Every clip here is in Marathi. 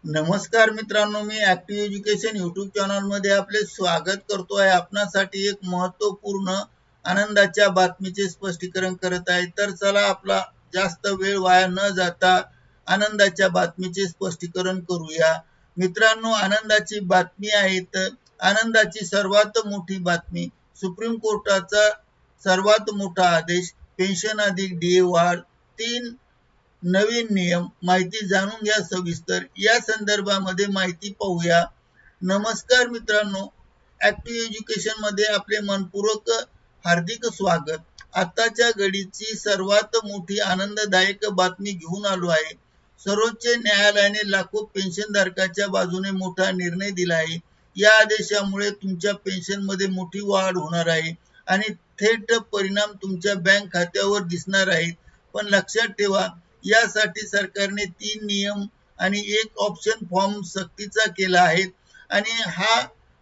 नमस्कार मित्रांनो, मी ऍक्टिव्ह एज्युकेशन यूट्यूब चॅनल मध्ये आपले स्वागत करतो आहे। आपणासाठी एक महत्त्वपूर्ण आनंदाच्या बातमीचे स्पष्टीकरण करत आहे। तर चला आपला जास्त वेळ वाया न जाता आनंदाच्या बातमीचे स्पष्टीकरण करूया। मित्रांनो, आनंदाची बातमी आहे। तर आनंदाची सर्वात मोठी बातमी, सुप्रीम कोर्टाचा सर्वात मोठा आदेश, पेन्शन अधिक डीए वाढ, 3 नवीन नियम, माहिती जाणून घ्या सविस्तर। या संदर्भामध्ये माहिती पाहूया। नमस्कार मित्रांनो, ऍक्टिव्ह एज्युकेशन मध्ये आपले मनपूर्वक हार्दिक स्वागत। आताच्या घडीची सर्वात मोठी आनंददायक बातमी घेऊन आलो आहे। सर्वोच्च न्यायालयाने लाखो पेन्शनधारकांच्या बाजूने मोठा निर्णय दिला आहे। या आदेशामुळे तुमच्या पेन्शन मध्ये मोठी वाढ होणार आहे आणि थेट परिणाम तुमच्या बँक खात्यावर दिसणार आहेत। पण लक्षात ठेवा, यासाठी सरकारने 3 नियम आणि 1 ऑप्शन फॉर्म सक्तीचा केला आहे। आणि हा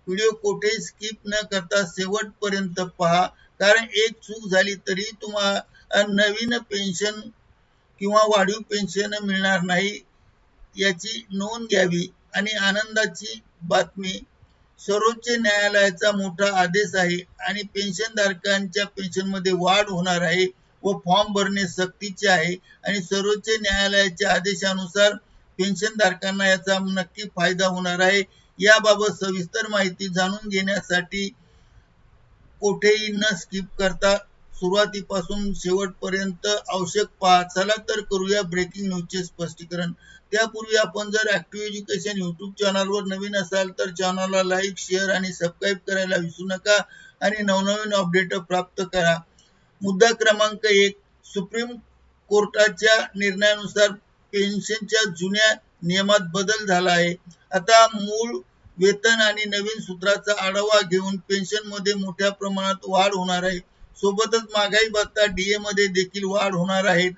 व्हिडिओ कुठेही स्किप न करता शेवटपर्यंत पहा, कारण एक चूक झाली तरी तुम्हाला नवीन पेन्शन किंवा वाढीव पेन्शन मिळणार नाही, याची नोंद घ्यावी। आणि आनंदाची बातमी, सर्वोच्च न्यायालयाचा मोठा आदेश आहे आणि पेन्शनधारकांच्या पेन्शनमध्ये वाढ होणार आहे व फॉर्म भरणे सक्तीचे आहे। आणि सर्वोच्च न्यायालयाच्या आदेशानुसार पेन्शनधारकांना याचा नक्की फायदा होणार आहे। याबाबत सविस्तर माहिती जाणून घेण्यासाठी कुठेही न स्किप करता सुरुवातीपासून शेवटपर्यंत आवश्यक पहा। चला तर करूया ब्रेकिंग न्यूजचे स्पष्टीकरण। त्यापूर्वी आपण जर ऍक्टिव्ह एज्युकेशन यूट्यूब चॅनलवर नवीन असाल तर चॅनलला लाईक, शेअर आणि सबस्क्राईब करायला विसरू नका आणि नवनवीन अपडेट प्राप्त करा। मुद्दा क्रमांक 1, सुप्रीम कोर्टाच्या निर्णयानुसार पेन्शनच्या जुन्या नियमात बदल झाला आहे। आता मूळ वेतन आणि नवीन सूत्राचा आढावा घेऊन पेन्शन मध्ये मोठ्या प्रमाणात वाढ होणार आहे। सोबतच महागाई भत्ता डीए मध्ये देखील वाढ होणार आहे।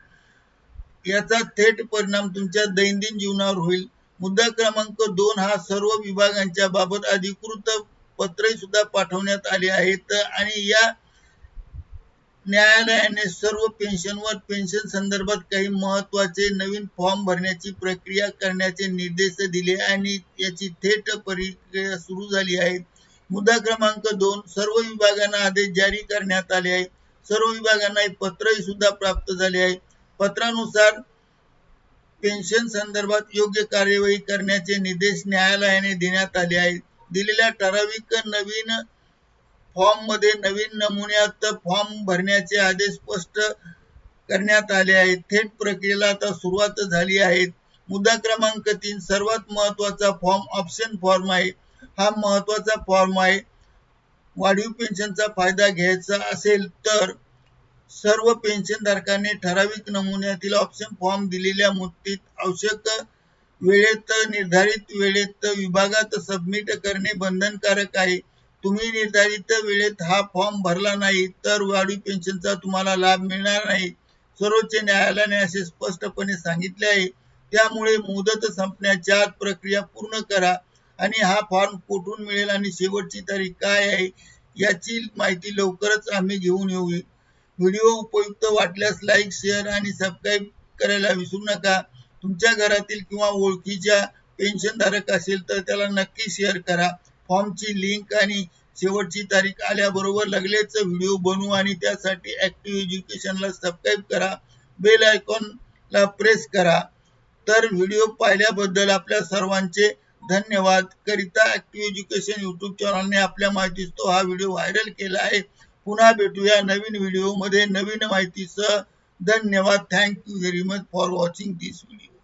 याचा थेट परिणाम तुमच्या दैनंदिन जीवनावर होईल। मुद्दा क्रमांक 2, हा सर्व विभागांच्या बाबत अधिकृत पत्र सुद्धा पाठवण्यात आले आहेत आणि या न्यायालयाने सर्व पेन्शनवर पेन्शन संदर्भात काही महत्त्वाचे नवीन फॉर्म भरण्याची प्रक्रिया करण्याचे निर्देश दिले आणि याची थेट प्रक्रिया सुरू झाली आहे। मुद्दा क्रमांक 2, सर्व विभागांना आदेश जारी करण्यात आले आहे। सर्व विभागांना एक पत्रही सुद्धा प्राप्त झाले आहे। पत्रानुसार पेन्शन संदर्भात योग्य कार्यवाही करण्याचे निर्देश न्यायालयाने देण्यात आले आहेत। दिलेल्या ठराविक नवीन फॉर्म मध्ये नवीन नमुन्यात फॉर्म भरण्याचे आदेश स्पष्ट करण्यात आले आहेत। थेट प्रक्रियेला आता सुरुवात झाली आहे। मुद्दा क्रमांक 3, सर्वात महत्त्वाचा फॉर्म ऑप्शन फॉर्म आहे। हा महत्त्वाचा फॉर्म आहे। वाढीव पेन्शनचा फायदा घ्यायचा असेल तर सर्व पेन्शनधारकांनी ठराविक नमुन्यातील ऑप्शन फॉर्म दिलेल्या मुदतीत आवश्यक वेळेत निर्धारित वेळेत विभागात सबमिट करणे बंधनकारक आहे। तुम्ही निर्धारित वेळेत हा फॉर्म भरला नाही तर वाढीव पेन्शनचा तुम्हाला लाभ मिळणार नाही, सर्वोच्च न्यायालयाने असे स्पष्टपणे सांगितले आहे। त्यामुळे मुदत संपण्याच्या आत प्रक्रिया पूर्ण करा। आणि हा फॉर्म कुठून मिळेल आणि शेवटची तारीख काय आहे याची माहिती लवकरच आम्ही घेऊन येऊ। व्हिडिओ उपयुक्त वाटल्यास लाईक, शेअर आणि सबस्क्राईब करायला विसरू नका। तुमच्या घरातील किंवा ओळखीच्या पेन्शनधारक असेल तर त्याला नक्की शेअर करा। फॉर्मची लिंक आणि शेवटची तारीख आल्याबरोबर लगेच व्हिडिओ बनवू आणि त्यासाठी ऍक्टिव्ह एज्युकेशनला सबस्क्राईब करा, बेल आयकॉनला प्रेस करा। तर व्हिडिओ पाहिल्याबद्दल आपल्या सर्वांचे धन्यवाद। करिता ऍक्टिव्ह एज्युकेशन यूट्यूब चॅनलने आपल्या माहितीस्तव हा व्हिडिओ व्हायरल केला आहे। पुन्हा भेटूया नवीन व्हिडिओ मध्ये नवीन माहितीसह। धन्यवाद। Thank you very much for watching this video.